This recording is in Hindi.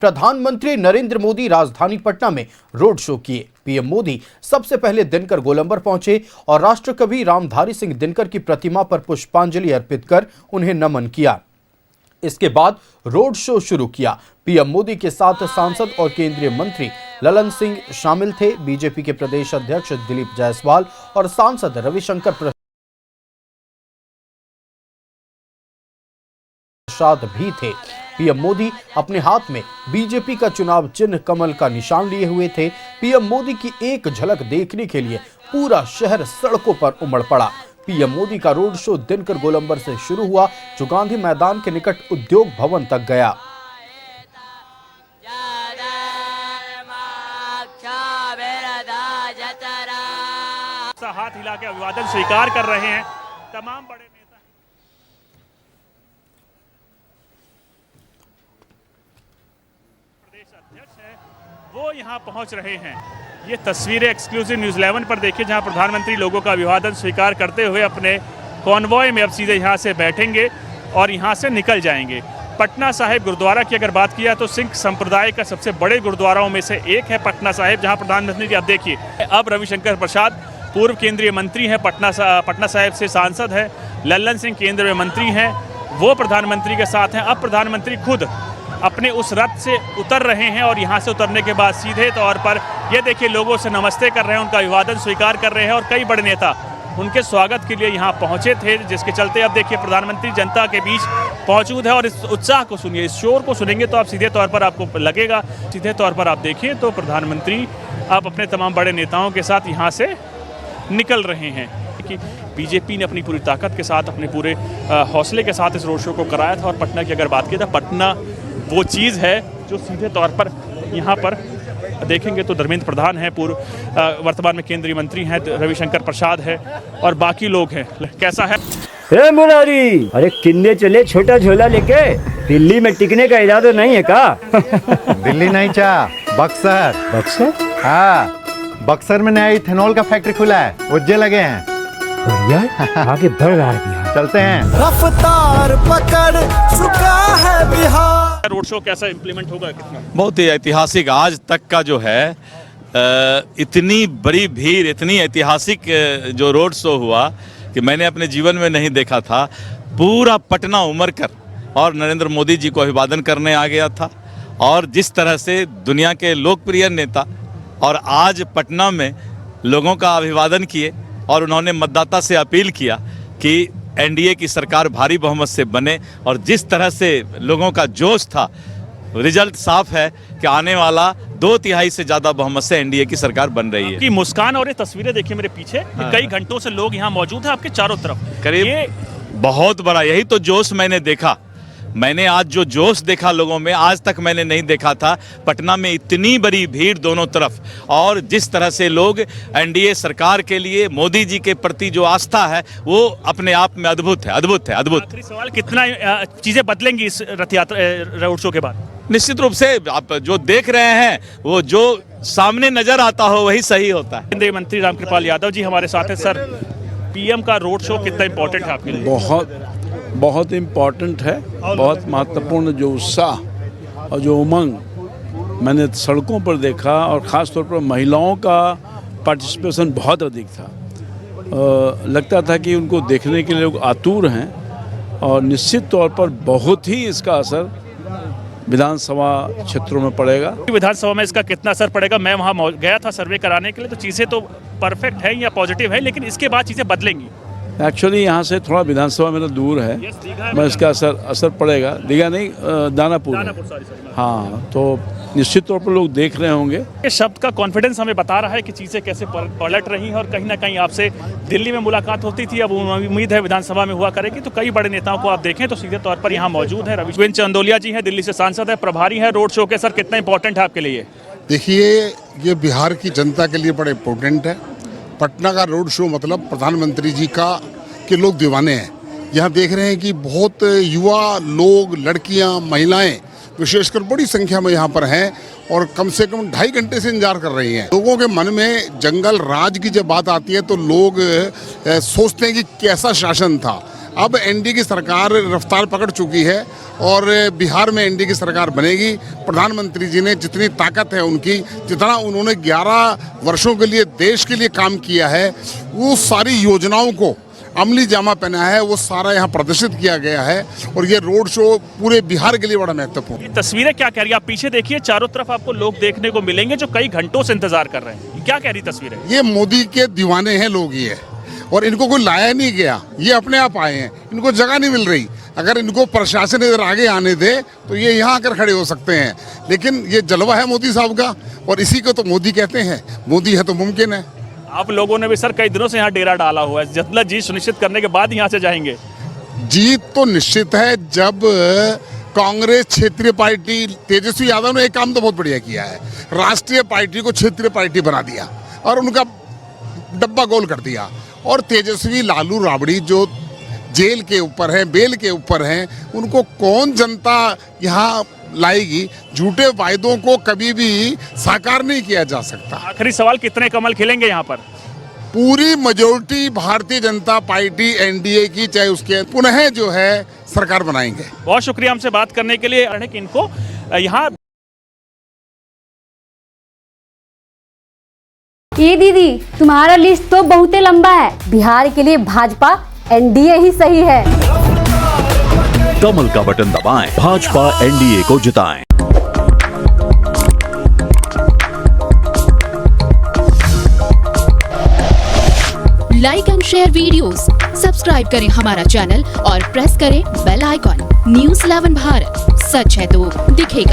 प्रधानमंत्री नरेंद्र मोदी राजधानी पटना में रोड शो किए। पीएम मोदी सबसे पहले दिनकर गोलंबर पहुंचे और राष्ट्रकवि रामधारी सिंह दिनकर की प्रतिमा पर पुष्पांजलि अर्पित कर उन्हें नमन किया। इसके बाद रोड शो शुरू किया। पीएम मोदी के साथ सांसद और केंद्रीय मंत्री ललन सिंह शामिल थे। बीजेपी के प्रदेश अध्यक्ष दिलीप जायसवाल और सांसद रविशंकर प्रसाद भी थे। पीएम मोदी अपने हाथ में बीजेपी का चुनाव चिन्ह कमल का निशान लिए हुए थे। पीएम मोदी की एक झलक देखने के लिए पूरा शहर सड़कों पर उमड़ पड़ा। पीएम मोदी का रोड शो दिनकर गोलंबर से शुरू हुआ, जो गांधी मैदान के निकट उद्योग भवन तक गया। हाथ हिला के अभिवादन स्वीकार कर रहे हैं तमाम बड़े नेता। प्रदेश अध्यक्ष हैं वो यहां पहुंच रहे हैं। ये तस्वीरें एक्सक्लूसिव न्यूज़ 11 पर देखिए, जहां प्रधानमंत्री लोगों का अभिवादन स्वीकार करते हुए अपने कॉन्वॉय में अब सीधे यहां से बैठेंगे और यहां से निकल जाएंगे। पटना साहिब गुरुद्वारा की अगर बात किया तो सिख संप्रदाय का सबसे बड़े गुरुद्वाराओं में से एक है पटना साहिब, जहां प्रधानमंत्री जी अब देखिए, अब रविशंकर प्रसाद पूर्व केंद्रीय मंत्री हैं, पटना साहिब से सांसद है, लल्लन सिंह केंद्रीय मंत्री हैं, वो प्रधानमंत्री के साथ हैं। अब प्रधानमंत्री खुद अपने उस रथ से उतर रहे हैं और यहाँ से उतरने के बाद सीधे तौर पर ये देखिए लोगों से नमस्ते कर रहे हैं, उनका अभिवादन स्वीकार कर रहे हैं और कई बड़े नेता उनके स्वागत के लिए यहाँ पहुँचे थे, जिसके चलते अब देखिए प्रधानमंत्री जनता के बीच मौजूद है। और इस उत्साह को सुनिए, इस शोर को सुनेंगे तो आप सीधे तौर पर आपको लगेगा, सीधे तौर पर आप देखिए तो प्रधानमंत्री आप अपने तमाम बड़े नेताओं के साथ यहाँ से निकल रहे हैं। कि बीजेपी ने अपनी पूरी ताकत के साथ, अपने पूरे हौसले के साथ इस रोड शो को कराया था। और पटना की अगर बात की तो पटना वो चीज़ है जो सीधे तौर पर यहाँ पर देखेंगे तो धर्मेंद्र प्रधान है, पूर्व वर्तमान में केंद्रीय मंत्री हैं, रविशंकर प्रसाद है और बाकी लोग हैं। कैसा है हे मुरारी, अरे किन्ने चले छोटा झोला लेके? दिल्ली में टिकने का इरादा नहीं है का? दिल्ली नहीं चा, बक्सर। बक्सर? हाँ, बक्सर में नया इथेनॉल का फैक्ट्री खुला है, उज्जे लगे हैं। बढ़िया, आगे बढ़ रहा है बिहार। चलते हैं। रफ्तार पकड़ चुका है बिहार। रोड शो कैसा इम्प्लीमेंट होगा? कितना बहुत ही ऐतिहासिक आज तक का जो है, इतनी बड़ी भीड़, इतनी ऐतिहासिक जो रोड शो हुआ कि मैंने अपने जीवन में नहीं देखा था। पूरा पटना उमड़ कर और नरेंद्र मोदी जी को अभिवादन करने आ गया था। और जिस तरह से दुनिया के लोकप्रिय नेता और आज पटना में लोगों का अभिवादन किए और उन्होंने मतदाता से अपील किया कि एनडीए की सरकार भारी बहुमत से बने। और जिस तरह से लोगों का जोश था, रिजल्ट साफ है कि आने वाला 2/3 से ज़्यादा बहुमत से एनडीए की सरकार बन रही है। की मुस्कान और ये तस्वीरें देखिए मेरे पीछे, हाँ। कई घंटों से लोग यहाँ मौजूद हैं आपके चारों तरफ। करीब बहुत बड़ा, यही तो जोश मैंने देखा। मैंने आज जो जोश देखा लोगों में, आज तक मैंने नहीं देखा था। पटना में इतनी बड़ी भीड़ दोनों तरफ, और जिस तरह से लोग एनडीए सरकार के लिए, मोदी जी के प्रति जो आस्था है वो अपने आप में अद्भुत है, अद्भुत है, अद्भुत। आखिरी सवाल, कितना चीजें बदलेंगी इस रथ यात्रा रोड शो के बाद? निश्चित रूप से आप जो देख रहे हैं वो जो सामने नजर आता हो वही सही होता है। केंद्रीय मंत्री रामकृपाल यादव जी हमारे साथ हैं। सर, पीएम का रोड शो कितना इंपॉर्टेंट है आपके लिए? बहुत इम्पॉर्टेंट है, बहुत महत्वपूर्ण। जो उत्साह और जो उमंग मैंने सड़कों पर देखा, और ख़ास तौर पर महिलाओं का पार्टिसिपेशन बहुत अधिक था। लगता था कि उनको देखने के लिए लोग आतुर हैं। और निश्चित तौर पर बहुत ही इसका असर विधानसभा क्षेत्रों में पड़ेगा। विधानसभा में इसका कितना असर पड़ेगा? मैं वहाँ गया था सर्वे कराने के लिए, तो चीज़ें तो परफेक्ट है या पॉजिटिव है, लेकिन इसके बाद चीज़ें बदलेंगी। एक्चुअली यहाँ से थोड़ा विधानसभा मेरा दूर है, मैं इसका असर पड़ेगा। दीघा नहीं, दानापुर। हाँ, तो निश्चित तौर पर लोग देख रहे होंगे। ये शब्द का कॉन्फिडेंस हमें बता रहा है कि चीज़ें कैसे पलट रही हैं। और कहीं ना कहीं आपसे दिल्ली में मुलाकात होती थी, अब उम्मीद है विधानसभा में हुआ करेगी। तो कई बड़े नेताओं को आप देखें तो सीधे तौर पर यहाँ मौजूद है। रविशंकर चंदोलिया जी हैं, दिल्ली से सांसद है, प्रभारी है रोड शो के। सर, कितना इंपॉर्टेंट है आपके लिए? देखिए, ये बिहार की जनता के लिए बड़ा इम्पोर्टेंट है। पटना का रोड शो मतलब प्रधानमंत्री जी का के लोग दीवाने हैं। यहाँ देख रहे हैं कि बहुत युवा लोग, लड़कियाँ, महिलाएं विशेषकर बड़ी संख्या में यहाँ पर हैं और कम से कम 2.5 घंटे से इंतजार कर रही हैं। लोगों के मन में जंगल राज की जब बात आती है तो लोग सोचते हैं कि कैसा शासन था। अब एनडीए की सरकार रफ्तार पकड़ चुकी है और बिहार में एनडीए की सरकार बनेगी। प्रधानमंत्री जी ने जितनी ताकत है उनकी, जितना उन्होंने 11 वर्षों के लिए देश के लिए काम किया है, वो सारी योजनाओं को अमली जामा पहना है, वो सारा यहाँ प्रदर्शित किया गया है। और ये रोड शो पूरे बिहार के लिए बड़ा महत्वपूर्ण है। तस्वीरें क्या कह रही है? आप पीछे देखिए, चारों तरफ आपको लोग देखने को मिलेंगे जो कई घंटों से इंतजार कर रहे हैं। क्या कह रही तस्वीरें? ये मोदी के दीवाने हैं लोग ये, और इनको कोई लाया नहीं गया, ये अपने आप आए हैं, इनको जगह नहीं मिल रही। अगर इनको प्रशासन इधर आगे आने दे तो ये यहाँ आकर खड़े हो सकते हैं, लेकिन ये जलवा है मोदी साहब का, और इसी को तो मोदी कहते हैं। मोदी है तो मुमकिन है। आप लोगों ने भी सर कई दिनों से यहाँ डेरा डाला हुआ है, जितना जीत सुनिश्चित करने के बाद यहाँ से जाएंगे। जीत तो निश्चित है। जब कांग्रेस क्षेत्रीय पार्टी, तेजस्वी यादव ने एक काम तो बहुत बढ़िया किया है, राष्ट्रीय पार्टी को क्षेत्रीय पार्टी बना दिया और उनका डब्बा गोल कर दिया। और तेजस्वी लालू राबड़ी जो जेल के ऊपर हैं, बेल के ऊपर हैं, उनको कौन जनता यहाँ लाएगी? झूठे वायदों को कभी भी साकार नहीं किया जा सकता। आखिरी सवाल, कितने कमल खिलेंगे यहाँ पर? पूरी majority Bharatiya Janata party NDA की, चाहे उसके पुनः जो है सरकार बनाएंगे। बहुत शुक्रिया हमसे बात करने के लिए। इनको यहाँ ये दीदी, तुम्हारा लिस्ट तो बहुत लंबा है। बिहार के लिए भाजपा एनडीए ही सही है। कमल का बटन दबाएं, भाजपा एनडीए को जिताएं। Like and share videos, subscribe करें हमारा चैनल और प्रेस करें बेल आइकॉन। न्यूज़ 11 भारत, सच है तो दिखेगा।